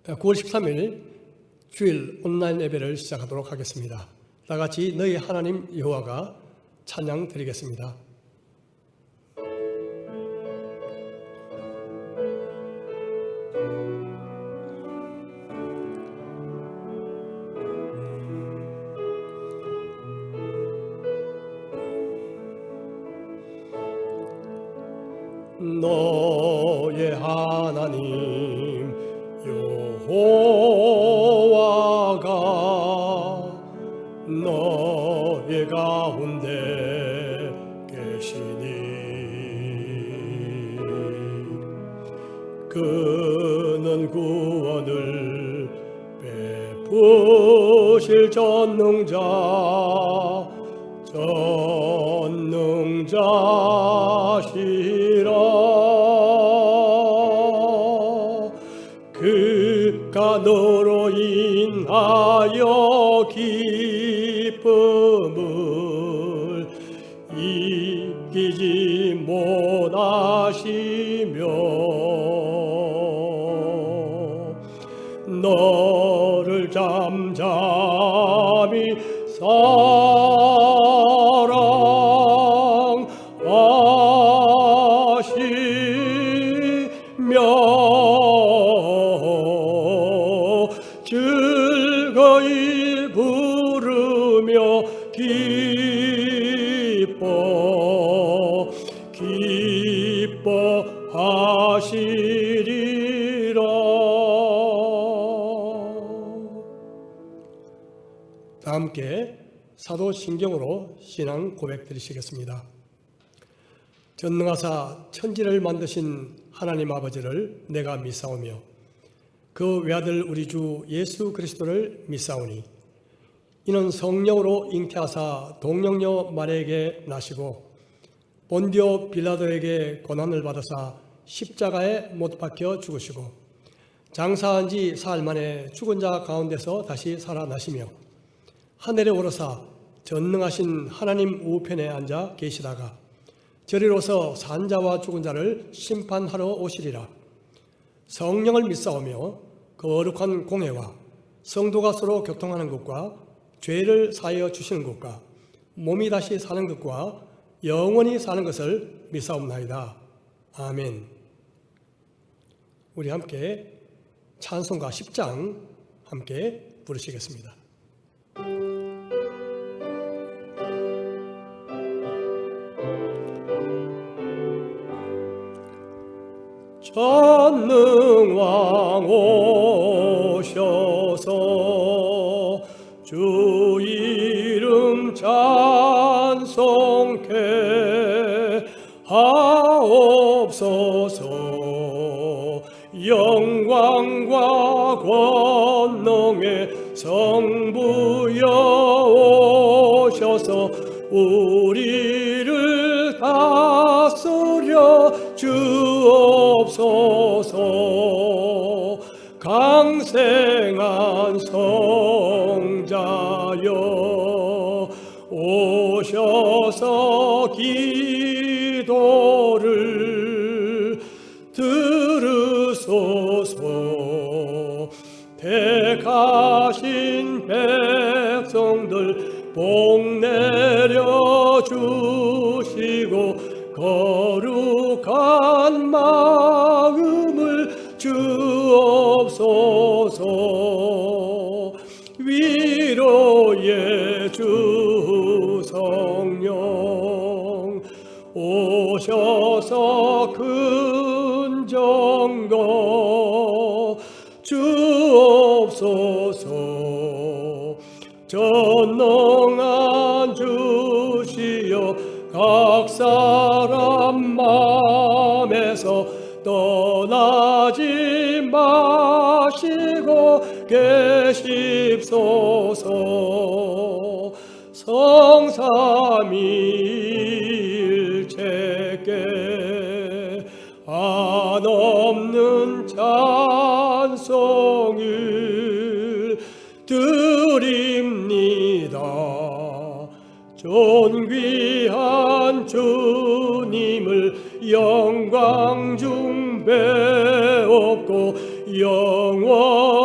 9월 13일 주일 온라인 예배를 시작하도록 하겠습니다. 다 같이 너희 하나님 여호와가 찬양 드리겠습니다. 너의 하나님 여호와가 너의 가운데 계시니 그는 구원을 베푸실 전능자시라. 그가 너로 인하여 기쁨을 이기지 못하시며 너를 잠잠히 사랑하시며 즐거이 부르며 기뻐하시리라. 다 함께 사도신경으로 신앙 고백 드리시겠습니다. 전능하사 천지를 만드신 하나님 아버지를 내가 믿사오며 그 외아들 우리 주 예수 그리스도를 믿사오니 이는 성령으로 잉태하사 동정녀 마리아에게 나시고 본디오 빌라도에게 고난을 받으사 십자가에 못 박혀 죽으시고 장사한 지 사흘 만에 죽은 자 가운데서 다시 살아나시며 하늘에 오르사 전능하신 하나님 우편에 앉아 계시다가 저리로서 산 자와 죽은 자를 심판하러 오시리라. 성령을 믿사오며 그 거룩한 공회와 성도가 서로 교통하는 것과 죄를 사하여 주시는 것과 몸이 다시 사는 것과 영원히 사는 것을 믿사옵나이다. 아멘. 우리 함께 찬송가 10장 함께 부르시겠습니다. 전능왕 오셔서 주 이름 찬송케 하옵소서. 영광과 권능의 성부여 오셔서 우리를 다스려 주옵소서. 강생한 성자여 오셔서 기도를 들으소서. 택하신 백성들 복 내려 주시고 거룩한 마음을 주옵소서. 위로의 주 성령 오셔서 근정거 주옵소서. 전능한 주시여 각 사람 마음에서 떠나지 마시고 계십소서. 성삼위일체께 한없는 찬송을 드립니다. 존귀한 주님을 영광 중 배웠고 영원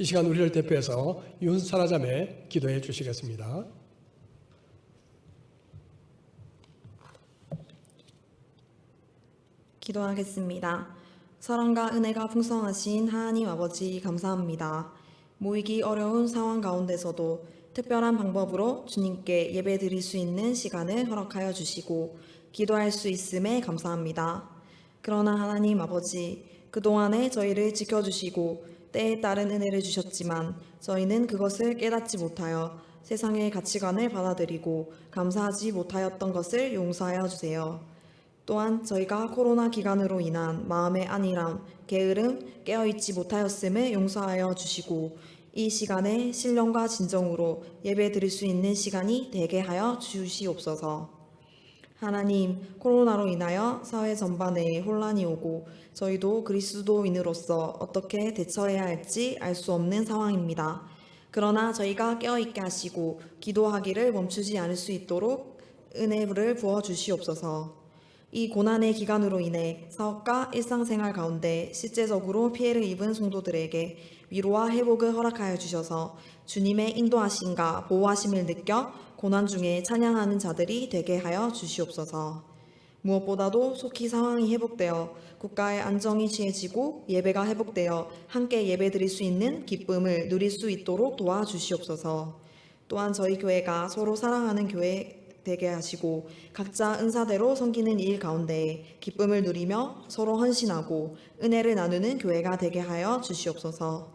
이 시간 우리를 대표해서 윤사라 자매 기도해 주시겠습니다. 기도하겠습니다. 사랑과 은혜가 풍성하신 하나님 아버지 감사합니다. 모이기 어려운 상황 가운데서도 특별한 방법으로 주님께 예배 드릴 수 있는 시간을 허락하여 주시고 기도할 수 있음에 감사합니다. 그러나 하나님 아버지, 그동안에 저희를 지켜주시고 때에 따른 은혜를 주셨지만 저희는 그것을 깨닫지 못하여 세상의 가치관을 받아들이고 감사하지 못하였던 것을 용서하여 주세요. 또한 저희가 코로나 기간으로 인한 마음의 안일함, 게으름, 깨어있지 못하였음을 용서하여 주시고 이 시간에 신령과 진정으로 예배 드릴 수 있는 시간이 되게 하여 주시옵소서. 하나님, 코로나로 인하여 사회 전반에 혼란이 오고 저희도 그리스도인으로서 어떻게 대처해야 할지 알 수 없는 상황입니다. 그러나 저희가 깨어있게 하시고 기도하기를 멈추지 않을 수 있도록 은혜를 부어주시옵소서. 이 고난의 기간으로 인해 사업과 일상생활 가운데 실제적으로 피해를 입은 성도들에게 위로와 회복을 허락하여 주셔서 주님의 인도하심과 보호하심을 느껴 고난 중에 찬양하는 자들이 되게 하여 주시옵소서. 무엇보다도 속히 상황이 회복되어 국가의 안정이 취해지고 예배가 회복되어 함께 예배드릴 수 있는 기쁨을 누릴 수 있도록 도와주시옵소서. 또한 저희 교회가 서로 사랑하는 교회 되게 하시고 각자 은사대로 섬기는 일 가운데 기쁨을 누리며 서로 헌신하고 은혜를 나누는 교회가 되게 하여 주시옵소서.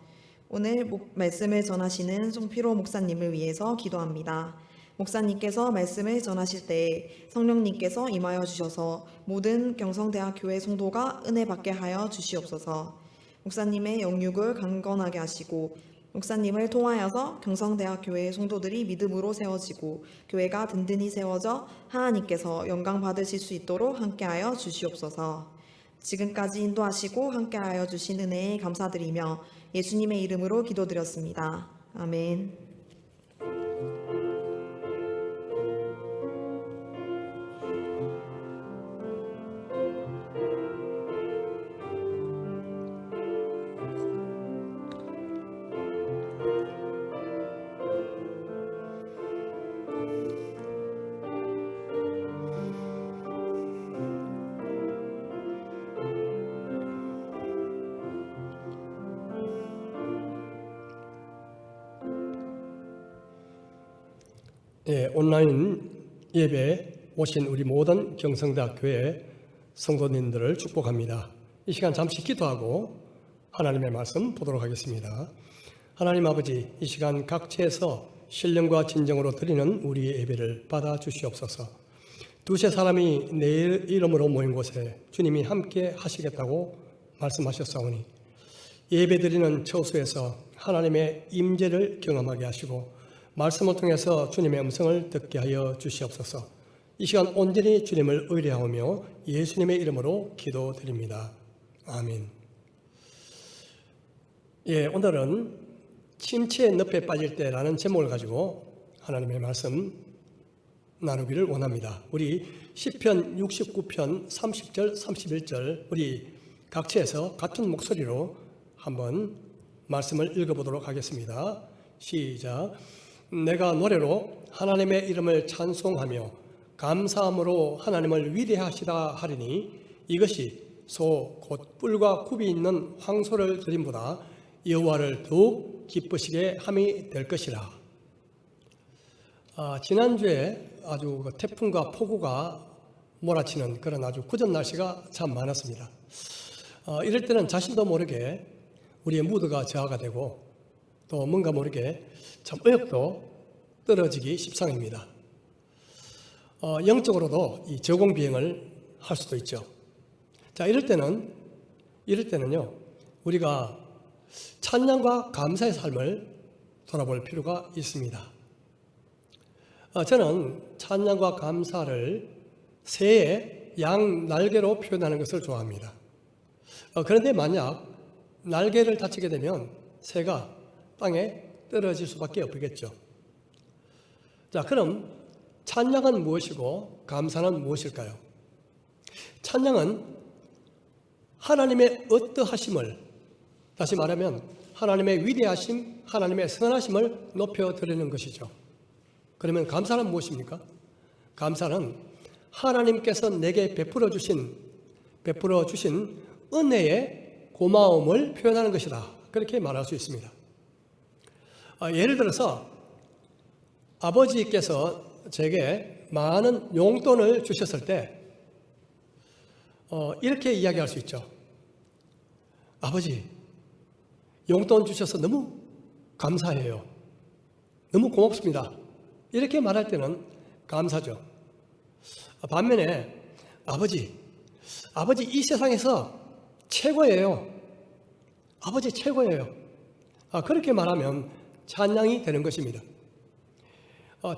오늘 말씀을 전하시는 송피로 목사님을 위해서 기도합니다. 목사님께서 말씀을 전하실 때 성령님께서 임하여 주셔서 모든 경성대학 교회 성도가 은혜 받게 하여 주시옵소서. 목사님의 영육을 강건하게 하시고 목사님을 통하여서 경성대학 교회 성도들이 믿음으로 세워지고 교회가 든든히 세워져 하나님께서 영광 받으실 수 있도록 함께하여 주시옵소서. 지금까지 인도하시고 함께하여 주신 은혜에 감사드리며 예수님의 이름으로 기도드렸습니다. 아멘. 온라인 예배에 오신 우리 모든 경성대학 교회 성도님들을 축복합니다. 이 시간 잠시 기도하고 하나님의 말씀 보도록 하겠습니다. 하나님 아버지, 이 시간 각처에서 신령과 진정으로 드리는 우리의 예배를 받아 주시옵소서. 두세 사람이 내 이름으로 모인 곳에 주님이 함께 하시겠다고 말씀하셨사오니 예배 드리는 처소에서 하나님의 임재를 경험하게 하시고 말씀을 통해서 주님의 음성을 듣게 하여 주시옵소서. 이 시간 온전히 주님을 의뢰하며 예수님의 이름으로 기도드립니다. 아멘. 오늘은 침체의 늪에 빠질 때라는 제목을 가지고 하나님의 말씀 나누기를 원합니다. 우리 시편 69편 30절 31절 우리 각처에서 같은 목소리로 한번 말씀을 읽어보도록 하겠습니다. 시작. 내가 노래로 하나님의 이름을 찬송하며 감사함으로 하나님을 위대하시다 하리니 이것이 소 곧 뿔과 굽이 있는 황소를 드림보다 여호와를 더욱 기쁘시게 함이 될 것이라. 지난주에 아주 태풍과 폭우가 몰아치는 그런 아주 굳은 날씨가 참 많았습니다. 이럴 때는 자신도 모르게 우리의 무드가 저하가 되고 또 뭔가 모르게 참 의욕도 떨어지기 십상입니다. 영적으로도 이 저공비행을 할 수도 있죠. 자, 이럴 때는요, 우리가 찬양과 감사의 삶을 돌아볼 필요가 있습니다. 저는 찬양과 감사를 새의 양 날개로 표현하는 것을 좋아합니다. 그런데 만약 날개를 다치게 되면 새가 땅에 떨어질 수밖에 없겠죠. 자, 그럼 찬양은 무엇이고 감사는 무엇일까요? 찬양은 하나님의 어떠하심을, 다시 말하면 하나님의 위대하심, 하나님의 선하심을 높여드리는 것이죠. 그러면 감사는 무엇입니까? 감사는 하나님께서 내게 베풀어 주신 은혜의 고마움을 표현하는 것이다. 그렇게 말할 수 있습니다. 예를 들어서 아버지께서 제게 많은 용돈을 주셨을 때 이렇게 이야기할 수 있죠. 아버지, 용돈 주셔서 너무 감사해요. 너무 고맙습니다. 이렇게 말할 때는 감사죠. 반면에 아버지 이 세상에서 최고예요. 아버지 최고예요. 그렇게 말하면 찬양이 되는 것입니다.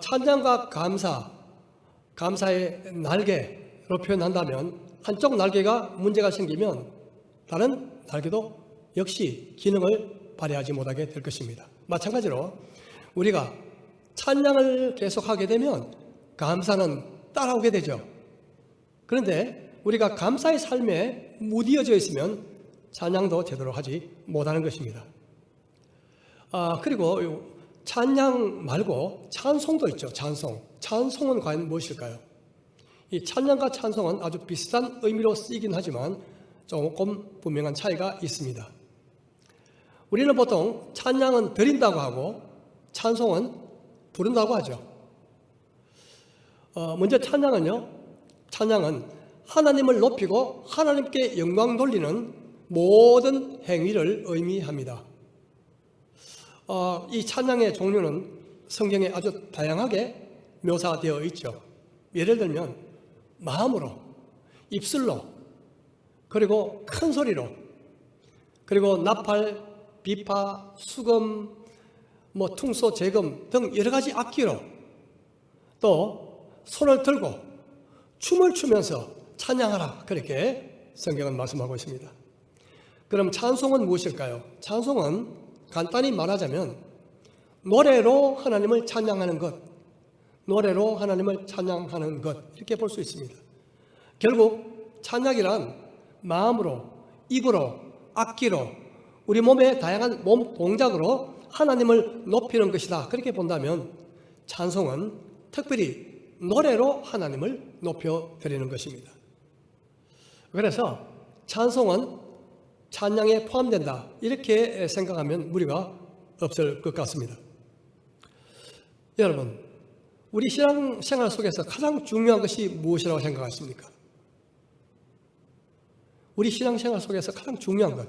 찬양과 감사의 날개로 표현한다면 한쪽 날개가 문제가 생기면 다른 날개도 역시 기능을 발휘하지 못하게 될 것입니다. 마찬가지로 우리가 찬양을 계속하게 되면 감사는 따라오게 되죠. 그런데 우리가 감사의 삶에 무디어져 있으면 찬양도 제대로 하지 못하는 것입니다. 그리고 찬양 말고 찬송도 있죠. 찬송은 과연 무엇일까요? 이 찬양과 찬송은 아주 비슷한 의미로 쓰이긴 하지만 조금 분명한 차이가 있습니다. 우리는 보통 찬양은 드린다고 하고 찬송은 부른다고 하죠. 먼저 찬양은 하나님을 높이고 하나님께 영광 돌리는 모든 행위를 의미합니다. 이 찬양의 종류는 성경에 아주 다양하게 묘사되어 있죠. 예를 들면 마음으로, 입술로, 그리고 큰 소리로, 그리고 나팔, 비파, 수금, 퉁소, 재금 등 여러 가지 악기로, 또 손을 들고 춤을 추면서 찬양하라, 그렇게 성경은 말씀하고 있습니다. 그럼 찬송은 무엇일까요? 찬송은 간단히 말하자면 노래로 하나님을 찬양하는 것, 이렇게 볼 수 있습니다. 결국 찬양이란 마음으로, 입으로, 악기로, 우리 몸의 다양한 몸 동작으로 하나님을 높이는 것이다. 그렇게 본다면 찬송은 특별히 노래로 하나님을 높여드리는 것입니다. 그래서 찬송은 찬양에 포함된다. 이렇게 생각하면 무리가 없을 것 같습니다. 여러분, 우리 신앙생활 속에서 가장 중요한 것이 무엇이라고 생각하십니까? 우리 신앙생활 속에서 가장 중요한 것,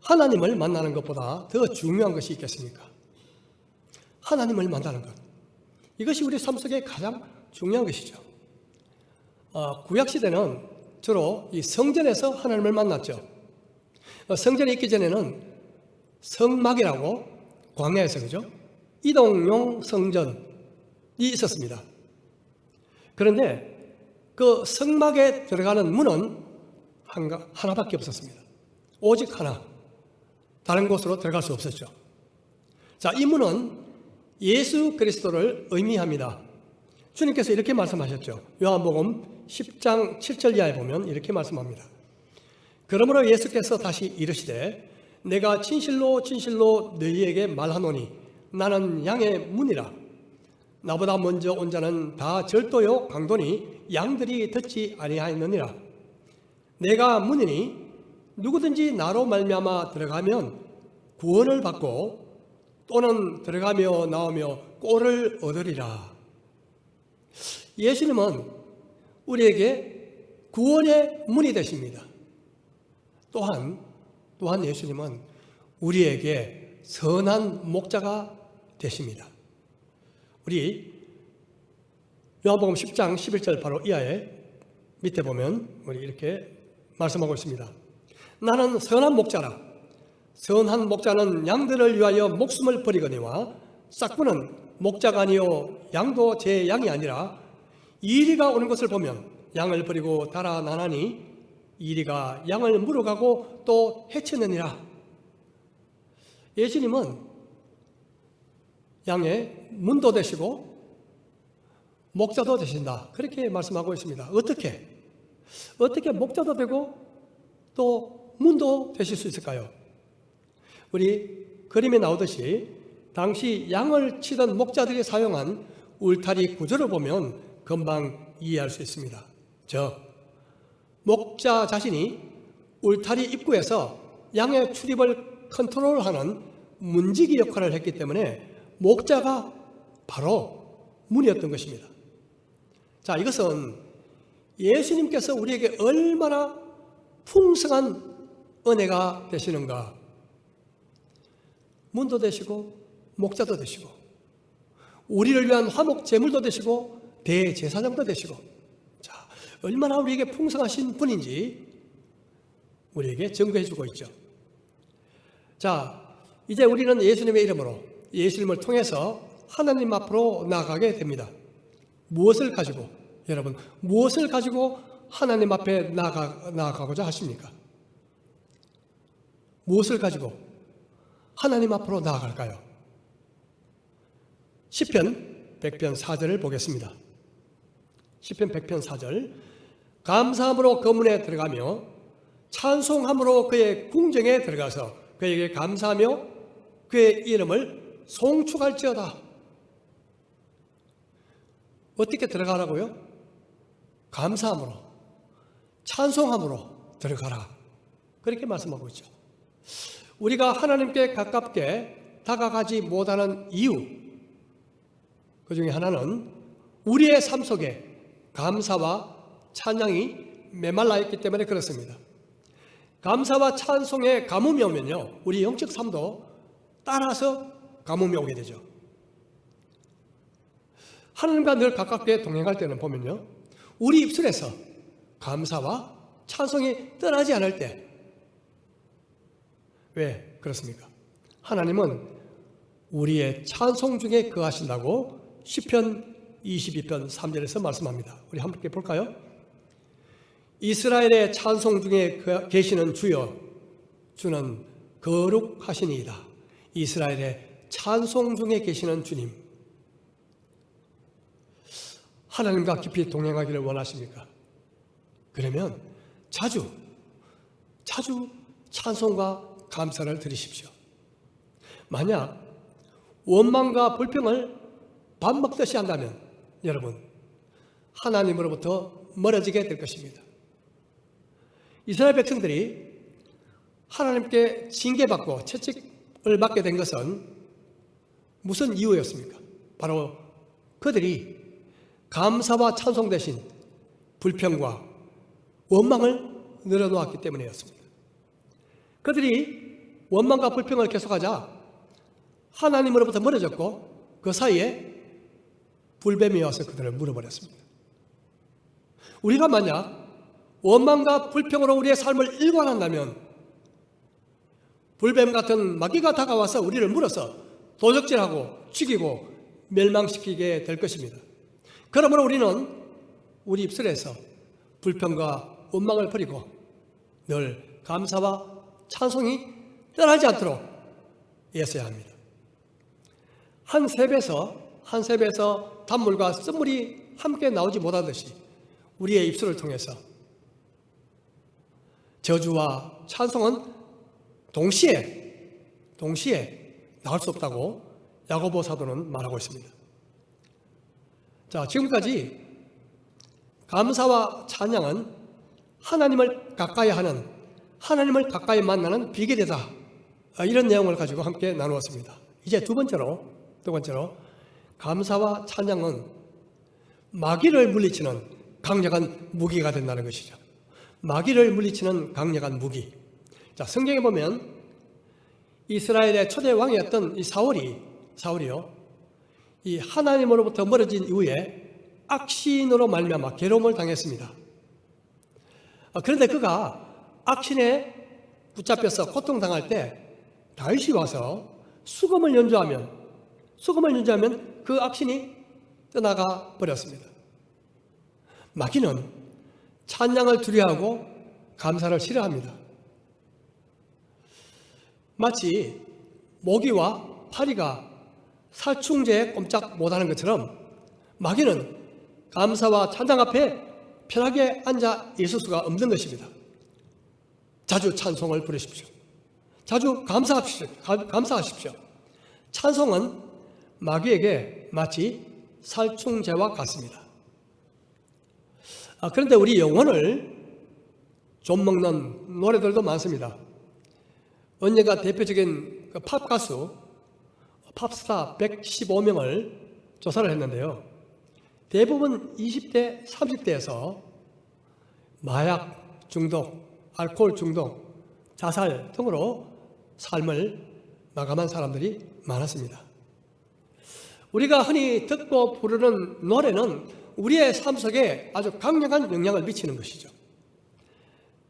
하나님을 만나는 것보다 더 중요한 것이 있겠습니까? 하나님을 만나는 것, 이것이 우리 삶 속에 가장 중요한 것이죠. 구약시대는 주로 이 성전에서 하나님을 만났죠. 성전에 있기 전에는 성막이라고 광야에서, 그죠? 이동용 성전이 있었습니다. 그런데 그 성막에 들어가는 문은 하나밖에 없었습니다. 오직 하나, 다른 곳으로 들어갈 수 없었죠. 자, 이 문은 예수 그리스도를 의미합니다. 주님께서 이렇게 말씀하셨죠. 요한복음 10장 7절 이하에 보면 이렇게 말씀합니다. 그러므로 예수께서 다시 이르시되 내가 진실로 진실로 너희에게 말하노니 나는 양의 문이라. 나보다 먼저 온 자는 다 절도요 강도니 양들이 듣지 아니하였느니라. 내가 문이니 누구든지 나로 말미암아 들어가면 구원을 받고 또는 들어가며 나오며 꼴을 얻으리라. 예수님은 우리에게 구원의 문이 되십니다. 또한 예수님은 우리에게 선한 목자가 되십니다. 우리 요한복음 10장 11절 바로 이하에 밑에 보면 우리 이렇게 말씀하고 있습니다. 나는 선한 목자라. 선한 목자는 양들을 위하여 목숨을 버리거니와 싹구는 목자가 아니요 양도 제 양이 아니라 이리가 오는 것을 보면 양을 버리고 달아나나니 이리가 양을 물어가고 또 해치느니라. 예수님은 양의 문도 되시고 목자도 되신다. 그렇게 말씀하고 있습니다. 어떻게 목자도 되고 또 문도 되실 수 있을까요? 우리 그림에 나오듯이 당시 양을 치던 목자들이 사용한 울타리 구조를 보면 금방 이해할 수 있습니다. 즉, 목자 자신이 울타리 입구에서 양의 출입을 컨트롤하는 문지기 역할을 했기 때문에 목자가 바로 문이었던 것입니다. 자, 이것은 예수님께서 우리에게 얼마나 풍성한 은혜가 되시는가. 문도 되시고 목자도 되시고 우리를 위한 화목 제물도 되시고 대제사장도 되시고, 자, 얼마나 우리에게 풍성하신 분인지 우리에게 증거해 주고 있죠. 자, 이제 우리는 예수님의 이름으로, 예수님을 통해서 하나님 앞으로 나아가게 됩니다. 무엇을 가지고, 여러분, 무엇을 가지고 하나님 앞에 나아가고자 하십니까? 무엇을 가지고 하나님 앞으로 나아갈까요? 시편 100편 4절을 보겠습니다. 시편 100편 4절. 감사함으로 그 문에 들어가며 찬송함으로 그의 궁정에 들어가서 그에게 감사하며 그의 이름을 송축할지어다. 어떻게 들어가라고요? 감사함으로, 찬송함으로 들어가라. 그렇게 말씀하고 있죠. 우리가 하나님께 가깝게 다가가지 못하는 이유, 그 중에 하나는 우리의 삶 속에 감사와 찬양이 메말라 있기 때문에 그렇습니다. 감사와 찬송에 가뭄이 오면요, 우리 영적 삶도 따라서 가뭄이 오게 되죠. 하나님과 늘 가깝게 동행할 때는 보면요, 우리 입술에서 감사와 찬송이 떠나지 않을 때, 왜 그렇습니까? 하나님은 우리의 찬송 중에 거하신다고 시편 22편 3절에서 말씀합니다. 우리 함께 볼까요? 이스라엘의 찬송 중에 계시는 주여, 주는 거룩하시니이다. 이스라엘의 찬송 중에 계시는 주님. 하나님과 깊이 동행하기를 원하십니까? 그러면 자주 찬송과 감사를 드리십시오. 만약 원망과 불평을 밥 먹듯이 한다면 여러분, 하나님으로부터 멀어지게 될 것입니다. 이스라엘 백성들이 하나님께 징계받고 채찍을 맞게 된 것은 무슨 이유였습니까? 바로 그들이 감사와 찬송 대신 불평과 원망을 늘어놓았기 때문이었습니다. 그들이 원망과 불평을 계속하자 하나님으로부터 멀어졌고 그 사이에 불뱀이 와서 그들을 물어버렸습니다. 우리가 만약 원망과 불평으로 우리의 삶을 일관한다면 불뱀 같은 마귀가 다가와서 우리를 물어서 도적질하고 죽이고 멸망시키게 될 것입니다. 그러므로 우리는 우리 입술에서 불평과 원망을 버리고 늘 감사와 찬송이 떠나지 않도록 애써야 합니다. 한 셉에서 단물과 쓴물이 함께 나오지 못하듯이 우리의 입술을 통해서 저주와 찬송은 동시에 나올 수 없다고 야고보 사도는 말하고 있습니다. 자, 지금까지 감사와 찬양은 하나님을 가까이 하는, 하나님을 가까이 만나는 비결이다, 이런 내용을 가지고 함께 나누었습니다. 이제 두 번째로 감사와 찬양은 마귀를 물리치는 강력한 무기가 된다는 것이죠. 마귀를 물리치는 강력한 무기. 자, 성경에 보면 이스라엘의 초대 왕이었던 이 사울이요, 이 하나님으로부터 멀어진 이후에 악신으로 말미암아 괴로움을 당했습니다. 그런데 그가 악신에 붙잡혀서 고통당할 때 다윗이 와서 수금을 연주하면 그 악신이 떠나가 버렸습니다. 마귀는 찬양을 두려워하고 감사를 싫어합니다. 마치 모기와 파리가 살충제에 꼼짝 못하는 것처럼 마귀는 감사와 찬양 앞에 편하게 앉아 있을 수가 없는 것입니다. 자주 찬송을 부르십시오. 자주 감사하십시오. 찬송은 마귀에게 마치 살충제와 같습니다. 그런데 우리 영혼을 좀 먹는 노래들도 많습니다. 언젠가 대표적인 팝 가수, 팝스타 115명을 조사를 했는데요. 대부분 20대, 30대에서 마약 중독, 알코올 중독, 자살 등으로 삶을 마감한 사람들이 많았습니다. 우리가 흔히 듣고 부르는 노래는 우리의 삶 속에 아주 강력한 영향을 미치는 것이죠.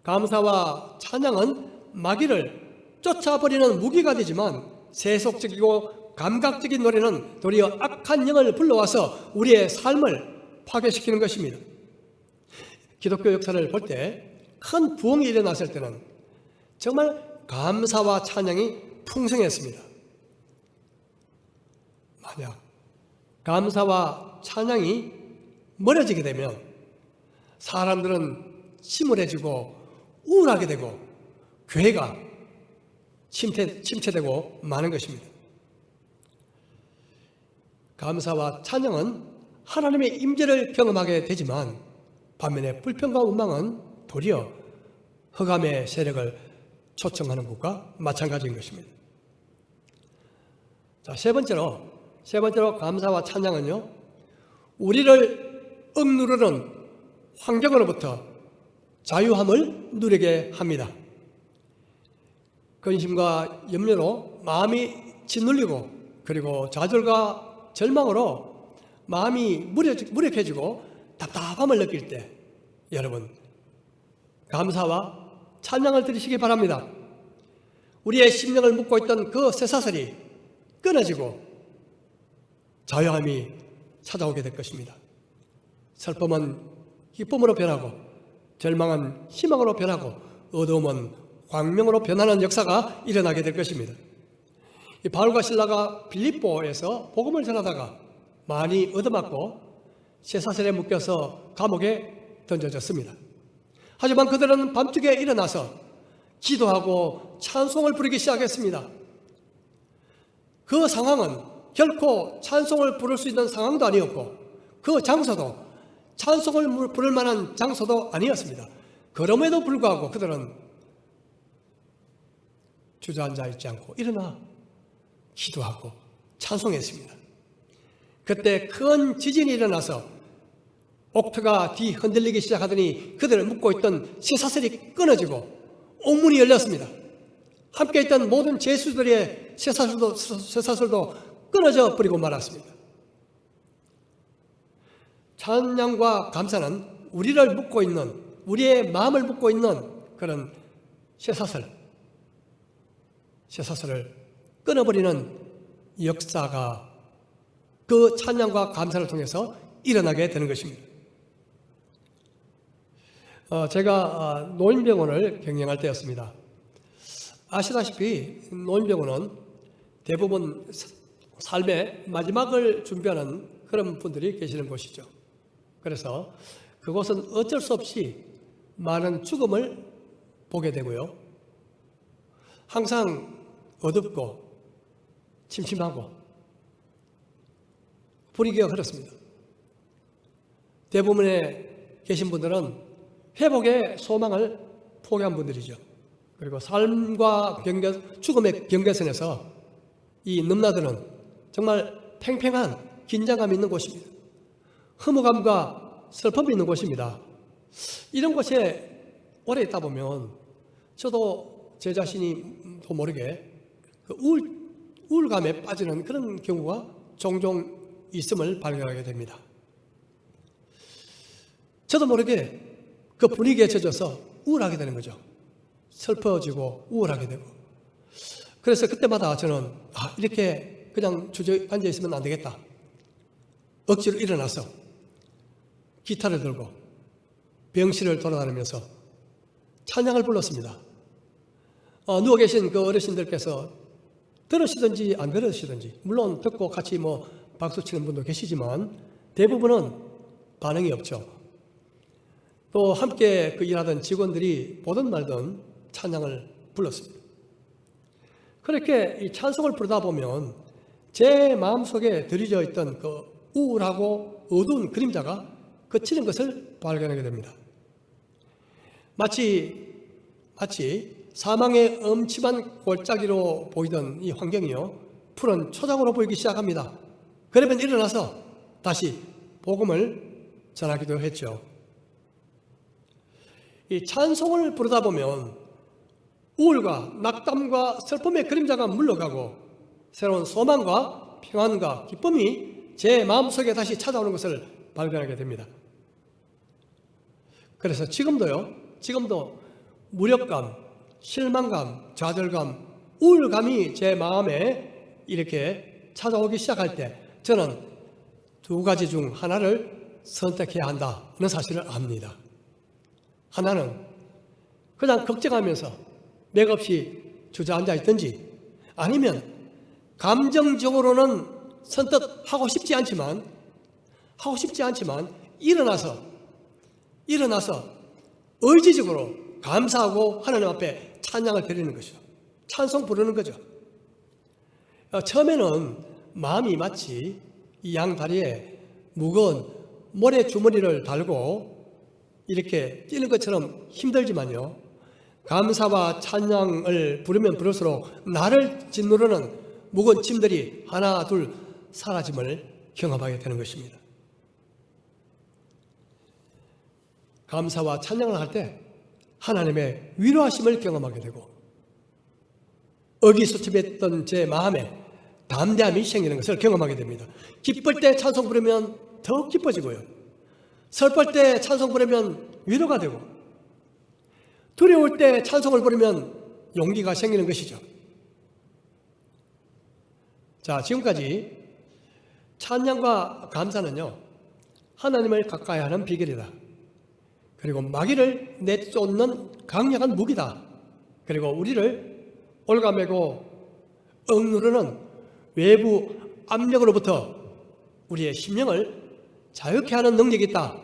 감사와 찬양은 마귀를 쫓아버리는 무기가 되지만 세속적이고 감각적인 노래는 도리어 악한 영을 불러와서 우리의 삶을 파괴시키는 것입니다. 기독교 역사를 볼 때 큰 부흥이 일어났을 때는 정말 감사와 찬양이 풍성했습니다. 만약 감사와 찬양이 멀어지게 되면 사람들은 침울해지고 우울하게 되고 교회가 침체되고 마는 것입니다. 감사와 찬양은 하나님의 임재를 경험하게 되지만 반면에 불평과 원망은 도리어 흑암의 세력을 초청하는 것과 마찬가지인 것입니다. 자, 세 번째로 감사와 찬양은요, 우리를 억누르는 환경으로부터 자유함을 누리게 합니다. 근심과 염려로 마음이 짓눌리고 그리고 좌절과 절망으로 마음이 무력해지고 답답함을 느낄 때 여러분 감사와 찬양을 드리시기 바랍니다. 우리의 심령을 묶고 있던 그 쇠사슬이 끊어지고 자유함이 찾아오게 될 것입니다. 슬픔은 기쁨으로 변하고 절망은 희망으로 변하고 어두움은 광명으로 변하는 역사가 일어나게 될 것입니다. 이 바울과 실라가 빌립보에서 복음을 전하다가 많이 얻어맞고 쇠사슬에 묶여서 감옥에 던져졌습니다. 하지만 그들은 밤중에 일어나서 기도하고 찬송을 부르기 시작했습니다. 그 상황은 결코 찬송을 부를 수 있는 상황도 아니었고 그 장소도 찬송을 부를 만한 장소도 아니었습니다. 그럼에도 불구하고 그들은 주저앉아 있지 않고 일어나 기도하고 찬송했습니다. 그때 큰 지진이 일어나서 옥토가 뒤흔들리기 시작하더니 그들을 묶고 있던 쇠사슬이 끊어지고 옥문이 열렸습니다. 함께 있던 모든 죄수들의 쇠사슬도 끊어져 버리고 말았습니다. 찬양과 감사는 우리를 묶고 있는, 우리의 마음을 묶고 있는 그런 쇠사슬을 끊어버리는 역사가 그 찬양과 감사를 통해서 일어나게 되는 것입니다. 제가 노인병원을 경영할 때였습니다. 아시다시피 노인병원은 대부분 삶의 마지막을 준비하는 그런 분들이 계시는 곳이죠. 그래서 그곳은 어쩔 수 없이 많은 죽음을 보게 되고요. 항상 어둡고 침침하고 분위기가 그렇습니다. 대부분에 계신 분들은 회복의 소망을 포기한 분들이죠. 그리고 삶과 죽음의 경계선에서 이 넘나드는 정말 팽팽한 긴장감이 있는 곳입니다. 허무감과 슬픔이 있는 곳입니다. 이런 곳에 오래 있다 보면 저도 제 자신이 또 모르게 그 우울감에 빠지는 그런 경우가 종종 있음을 발견하게 됩니다. 저도 모르게 그 분위기에 젖어서 우울하게 되는 거죠. 슬퍼지고 우울하게 되고. 그래서 그때마다 저는 이렇게 그냥 주저앉아 있으면 안 되겠다. 억지로 일어나서 기타를 들고 병실을 돌아다니면서 찬양을 불렀습니다. 누워 계신 그 어르신들께서 들으시든지 안 들으시든지, 물론 듣고 같이 박수 치는 분도 계시지만 대부분은 반응이 없죠. 또 함께 일하던 직원들이 보든 말든 찬양을 불렀습니다. 그렇게 이 찬송을 부르다 보면 제 마음속에 들이져 있던 그 우울하고 어두운 그림자가 그치는 것을 발견하게 됩니다. 마치 사망의 엄침한 골짜기로 보이던 이 환경이요, 푸른 초장으로 보이기 시작합니다. 그러면 일어나서 다시 복음을 전하기도 했죠. 이 찬송을 부르다 보면 우울과 낙담과 슬픔의 그림자가 물러가고 새로운 소망과 평안과 기쁨이 제 마음속에 다시 찾아오는 것을 발견하게 됩니다. 그래서 지금도 무력감, 실망감, 좌절감, 우울감이 제 마음에 이렇게 찾아오기 시작할 때 저는 두 가지 중 하나를 선택해야 한다는 사실을 압니다. 하나는 그냥 걱정하면서 맥없이 주저앉아 있든지, 아니면 감정적으로는 선뜻 하고 싶지 않지만 일어나서 의지적으로 감사하고 하나님 앞에 찬양을 드리는 것이죠. 찬송 부르는 거죠. 처음에는 마음이 마치 이 양다리에 무거운 모래 주머니를 달고 이렇게 뛰는 것처럼 힘들지만요, 감사와 찬양을 부르면 부를수록 나를 짓누르는 무거운 짐들이 하나 둘 사라짐을 경험하게 되는 것입니다. 감사와 찬양을 할 때 하나님의 위로하심을 경험하게 되고, 의기소침했던 제 마음에 담대함이 생기는 것을 경험하게 됩니다. 기쁠 때 찬송 부르면 더 기뻐지고요, 슬플 때 찬송 부르면 위로가 되고, 두려울 때 찬송을 부르면 용기가 생기는 것이죠. 자, 지금까지 찬양과 감사는요, 하나님을 가까이 하는 비결이다. 그리고 마귀를 내쫓는 강력한 무기다. 그리고 우리를 올가매고 억누르는 외부 압력으로부터 우리의 심령을 자유케 하는 능력이 있다.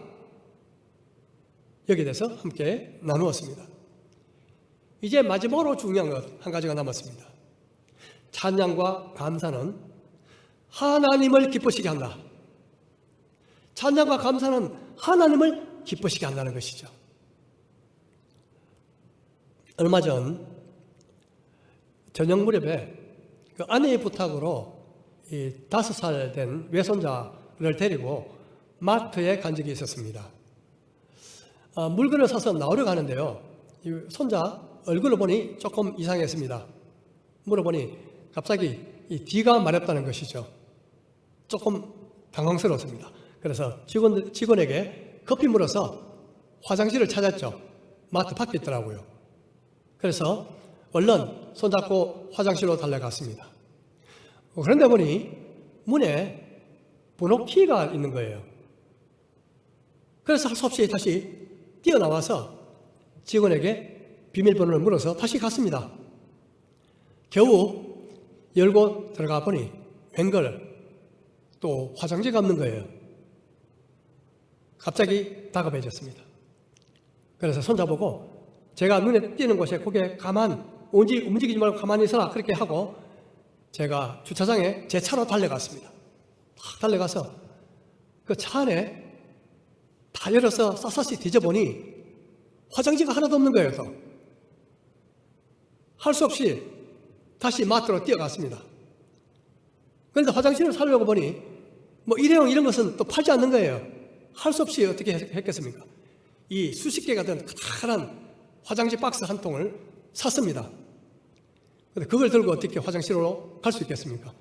여기에 대해서 함께 나누었습니다. 이제 마지막으로 중요한 것 한 가지가 남았습니다. 찬양과 감사는 하나님을 기쁘시게 한다. 찬양과 감사는 하나님을 기쁘시게 한다는 것이죠. 얼마 전 저녁 무렵에 그 아내의 부탁으로 5살 된 외손자를 데리고 마트에 간 적이 있었습니다. 물건을 사서 나오려고 하는데요, 이 손자 얼굴을 보니 조금 이상했습니다. 물어보니 갑자기 이 뒤가 마렵다는 것이죠. 조금 당황스러웠습니다. 그래서 직원에게 급히 물어서 화장실을 찾았죠. 마트 밖에 있더라고요. 그래서 얼른 손잡고 화장실로 달려갔습니다. 그런데 보니 문에 번호키가 있는 거예요. 그래서 할 수 없이 다시 뛰어나와서 직원에게 비밀번호를 물어서 다시 갔습니다. 겨우 열고 들어가 보니 웬걸 또 화장지가 없는 거예요. 갑자기 다급해졌습니다. 그래서 손잡고 제가 눈에 띄는 곳에 고개 움직이지 말고 가만히 있어라 그렇게 하고 제가 주차장에 제 차로 달려갔습니다. 딱 달려가서 그 차 안에 다 열어서 샅샅이 뒤져보니 화장지가 하나도 없는 거예요. 할 수 없이 다시 마트로 뛰어갔습니다. 그런데 화장실을 사려고 보니 일회용 이런 것은 또 팔지 않는 거예요. 할 수 없이 어떻게 했겠습니까? 이 수십 개가 된 커다란 화장지 박스 한 통을 샀습니다. 그런데 그걸 들고 어떻게 화장실로 갈 수 있겠습니까?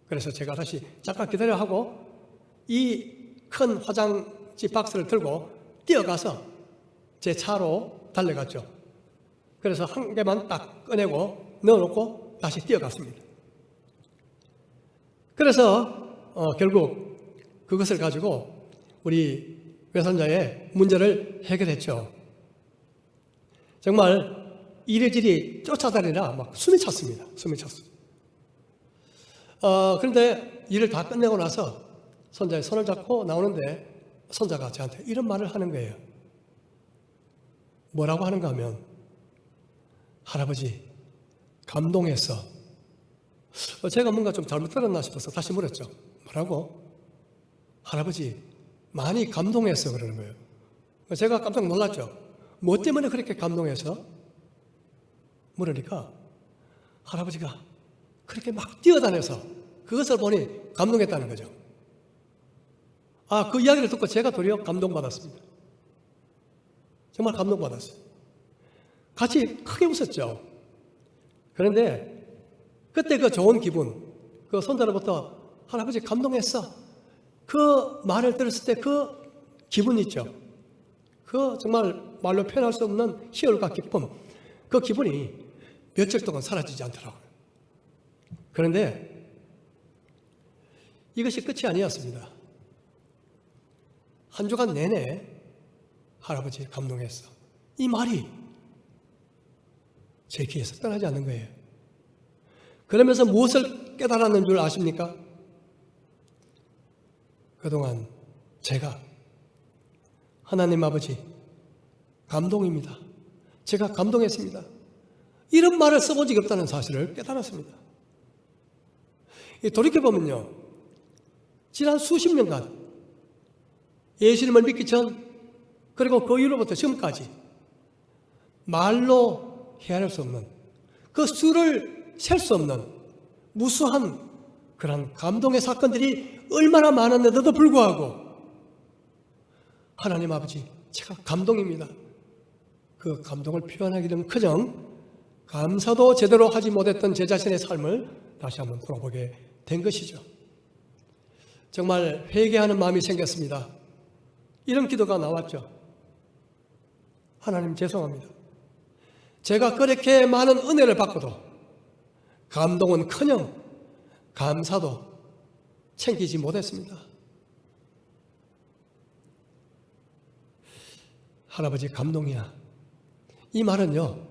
그래서 제가 다시 잠깐 기다려 하고 이 큰 화장지 박스를 들고 뛰어가서 제 차로 달려갔죠. 그래서 한 개만 딱 꺼내고 넣어놓고 다시 뛰어갔습니다. 그래서 결국 그것을 가지고 우리 외손자의 문제를 해결했죠. 정말 이리저리 쫓아다니라 막 숨이 찼습니다. 그런데 일을 다 끝내고 나서 손자의 손을 잡고 나오는데 손자가 저한테 이런 말을 하는 거예요. 뭐라고 하는가 하면, 할아버지 감동했어. 제가 뭔가 좀 잘못 들었나 싶어서 다시 물었죠. 뭐라고? 할아버지 많이 감동했어 그러는 거예요. 제가 깜짝 놀랐죠. 뭐 때문에 그렇게 감동해서? 물으니까 할아버지가 그렇게 막 뛰어다녀서 그것을 보니 감동했다는 거죠. 그 이야기를 듣고 제가 도리어 감동받았습니다. 정말 감동받았어요. 같이 크게 웃었죠. 그런데 그때 그 좋은 기분, 그 손자로부터 할아버지 감동했어. 그 말을 들었을 때 그 기분 있죠. 그 정말 말로 표현할 수 없는 희열과 기쁨, 그 기분이 며칠 동안 사라지지 않더라고요. 그런데 이것이 끝이 아니었습니다. 한 주간 내내 할아버지 감동했어. 이 말이 제 귀에서 떠나지 않는 거예요. 그러면서 무엇을 깨달았는 줄 아십니까? 그동안 제가 하나님 아버지 감동입니다. 제가 감동했습니다. 이런 말을 써본 적이 없다는 사실을 깨달았습니다. 돌이켜보면요, 지난 수십 년간 예수님을 믿기 전 그리고 그 이후로부터 지금까지 말로 헤아릴 수 없는, 그 수를 셀 수 없는 무수한 그런 감동의 사건들이 얼마나 많았는데도 불구하고 하나님 아버지 제가 감동입니다. 그 감동을 표현하기는커녕 감사도 제대로 하지 못했던 제 자신의 삶을 다시 한번 돌아보게 된 것이죠. 정말 회개하는 마음이 생겼습니다. 이런 기도가 나왔죠. 하나님 죄송합니다. 제가 그렇게 많은 은혜를 받고도 감동은커녕 감사도 챙기지 못했습니다. 할아버지 감동이야. 이 말은요,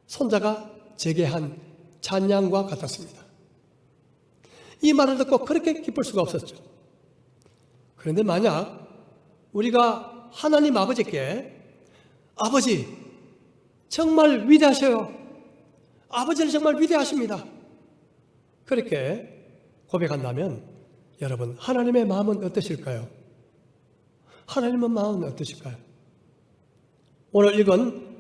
손자가 제게 한 찬양과 같았습니다. 이 말을 듣고 그렇게 기쁠 수가 없었죠. 그런데 만약 우리가 하나님 아버지께 아버지 정말 위대하셔요. 아버지는 정말 위대하십니다. 그렇게 고백한다면 여러분 하나님의 마음은 어떠실까요? 하나님의 마음은 어떠실까요? 오늘 읽은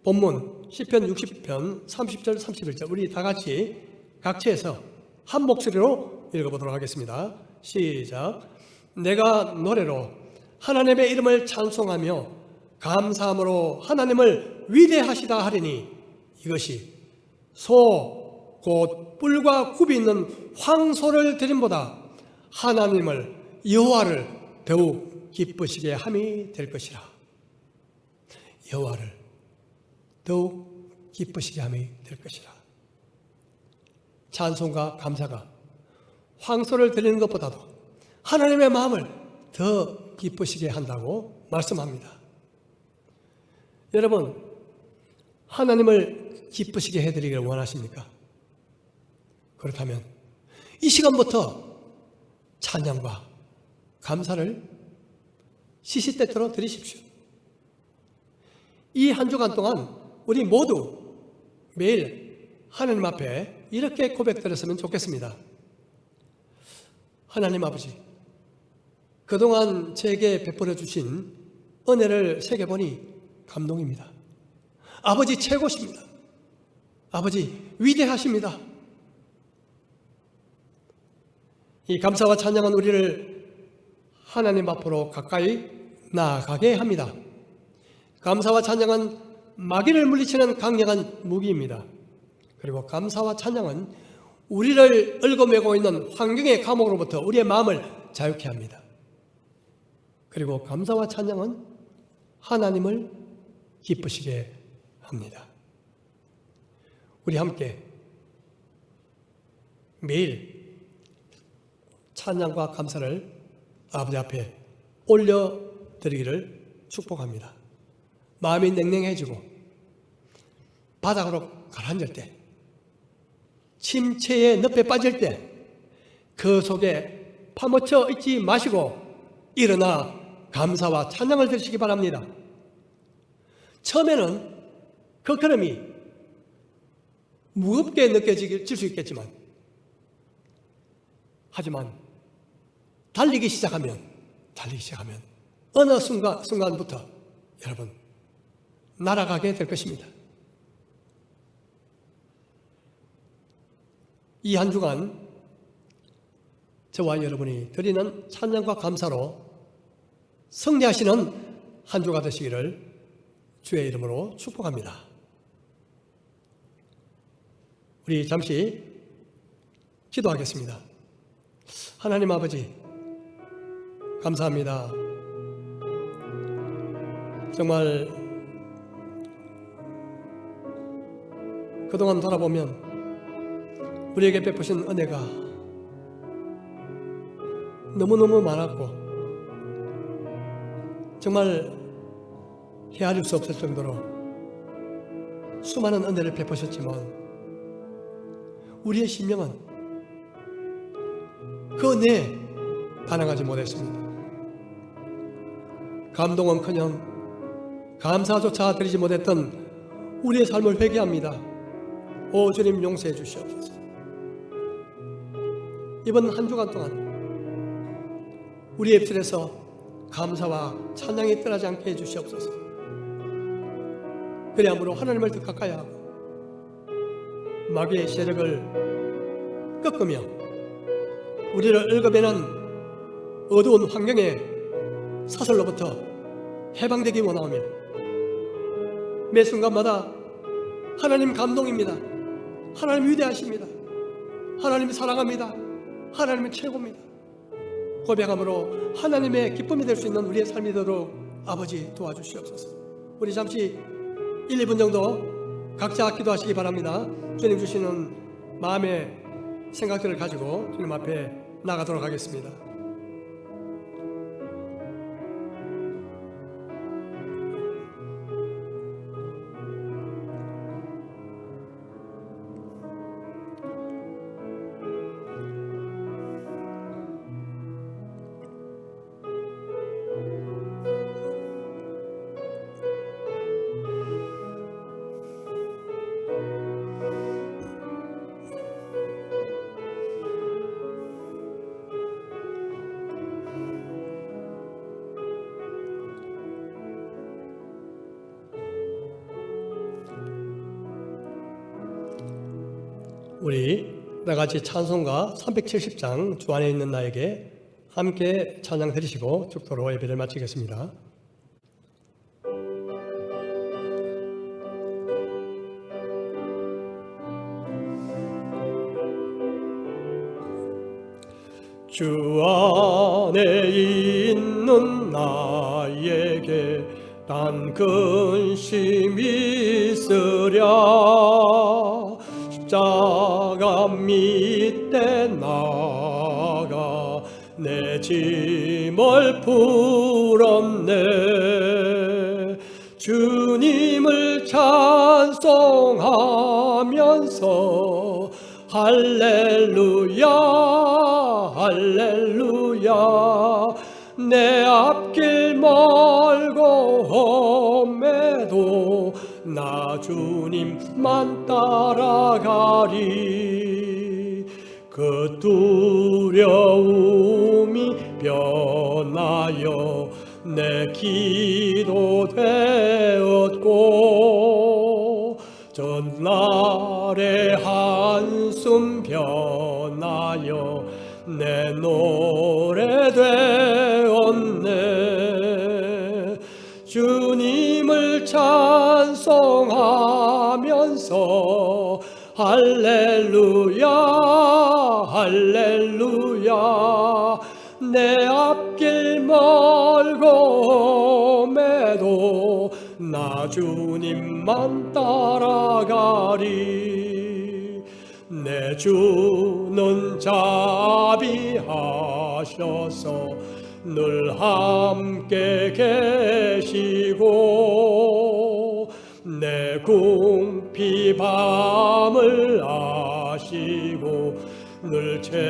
본문 시편 60편 30절 31절 우리 다 같이 각지에서 한 목소리로 읽어보도록 하겠습니다. 시작. 내가 노래로 하나님의 이름을 찬송하며 감사함으로 하나님을 위대하시다 하리니 이것이 소 곧 뿔과 굽이 있는 황소를 드림보다 하나님을 여호와를 더욱 기쁘시게 함이 될 것이라. 여호와를 더욱 기쁘시게 함이 될 것이라. 찬송과 감사가 황소를 드리는 것보다도 하나님의 마음을 더 기쁘시게 한다고 말씀합니다. 여러분, 하나님을 기쁘시게 해드리기를 원하십니까? 그렇다면 이 시간부터 찬양과 감사를 시시때때로 드리십시오. 이 한 주간 동안 우리 모두 매일 하나님 앞에 이렇게 고백드렸으면 좋겠습니다. 하나님 아버지, 그동안 제게 베풀어 주신 은혜를 새겨보니 감동입니다. 아버지 최고십니다. 아버지 위대하십니다. 이 감사와 찬양은 우리를 하나님 앞으로 가까이 나아가게 합니다. 감사와 찬양은 마귀를 물리치는 강력한 무기입니다. 그리고 감사와 찬양은 우리를 얽어매고 있는 환경의 감옥으로부터 우리의 마음을 자유케 합니다. 그리고 감사와 찬양은 하나님을 기쁘시게 합니다. 우리 함께 매일 찬양과 감사를 아버지 앞에 올려드리기를 축복합니다. 마음이 냉랭해지고 바닥으로 가라앉을 때, 침체의 늪에 빠질 때 그 속에 파묻혀 있지 마시고 일어나 감사와 찬양을 드리시기 바랍니다. 처음에는 그 걸음이 무겁게 느껴질 수 있겠지만, 하지만 달리기 시작하면 어느 순간부터 여러분 날아가게 될 것입니다. 이 한 주간 저와 여러분이 드리는 찬양과 감사로 승리하시는 한 주가 되시기를 주의 이름으로 축복합니다. 우리 잠시 기도하겠습니다. 하나님 아버지, 감사합니다. 정말 그동안 돌아보면 우리에게 베푸신 은혜가 너무너무 많았고 정말 헤아릴 수 없을 정도로 수많은 은혜를 베푸셨지만 우리의 심령은 그 은혜에 반응하지 못했습니다. 감동은커녕 감사조차 드리지 못했던 우리의 삶을 회개합니다. 오 주님, 용서해 주시옵소서. 이번 한 주간 동안 우리의 입술에서 감사와 찬양이 떠나지 않게 해주시옵소서. 그리함으로 하나님을 더 가까이 하고 마귀의 세력을 꺾으며 우리를 얽어매는 어두운 환경의 사슬로부터 해방되기 원하오며 매 순간마다 하나님 감동입니다. 하나님 위대하십니다. 하나님 사랑합니다. 하나님은 최고입니다. 고백함으로 하나님의 기쁨이 될 수 있는 우리의 삶이 되도록 아버지 도와주시옵소서. 우리 잠시 1, 2분 정도 각자 기도하시기 바랍니다. 주님 주시는 마음의 생각들을 가지고 주님 앞에 나가도록 하겠습니다. 우리 다같이 찬송가 370장 주 안에 있는 나에게 함께 찬양 드리시고 축도로 예배를 마치겠습니다. 주 안에 있는 나에게 단 근심이 있으랴. 십자가 밑에 나가 내 짐을 풀었네. 주님을 찬송하면서 할렐루야 할렐루야. 내 앞길 멀고 험해도 나 주님만 따라가리. 그 두려움이 변하여 내 기도 되었고 전날의 한숨 변하여 내 노래 되었네. 주님을 찬송하면서 할렐루야 할렐루야. 내 앞길 멀고 험해도 나 주님만 따라가리. 내 주는 자비하셔서 늘 함께 계시고 내 궁피 밤을 아시고 늘 채워주시네.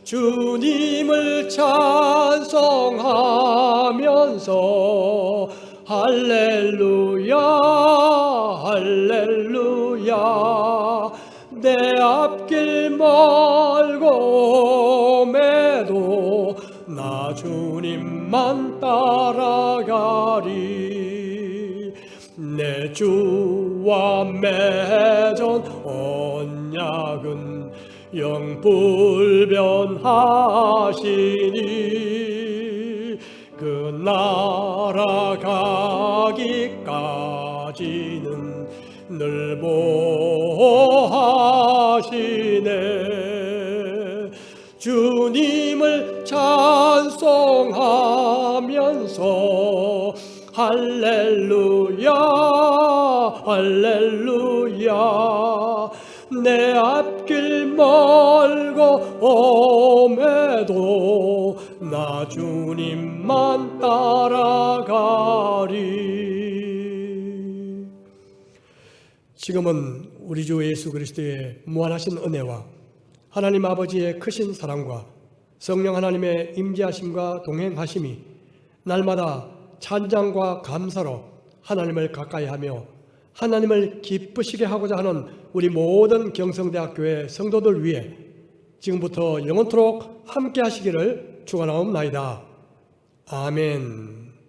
주님을 찬송하면서 할렐루야 주님만 따라가리. 내 주와 맺은 언약은 영불변하시니 그 나라 가기까지는 늘 보호하시네. 주님을 찬송하면서 할렐루야 할렐루야. 내 앞길 멀고 험해도 나 주님만 따라가리. 지금은 우리 주 예수 그리스도의 무한하신 은혜와 하나님 아버지의 크신 사랑과 성령 하나님의 임재하심과 동행하심이 날마다 찬양과 감사로 하나님을 가까이하며 하나님을 기쁘시게 하고자 하는 우리 모든 경성대학교의 성도들 위해 지금부터 영원토록 함께 하시기를 축원하옵나이다. 아멘.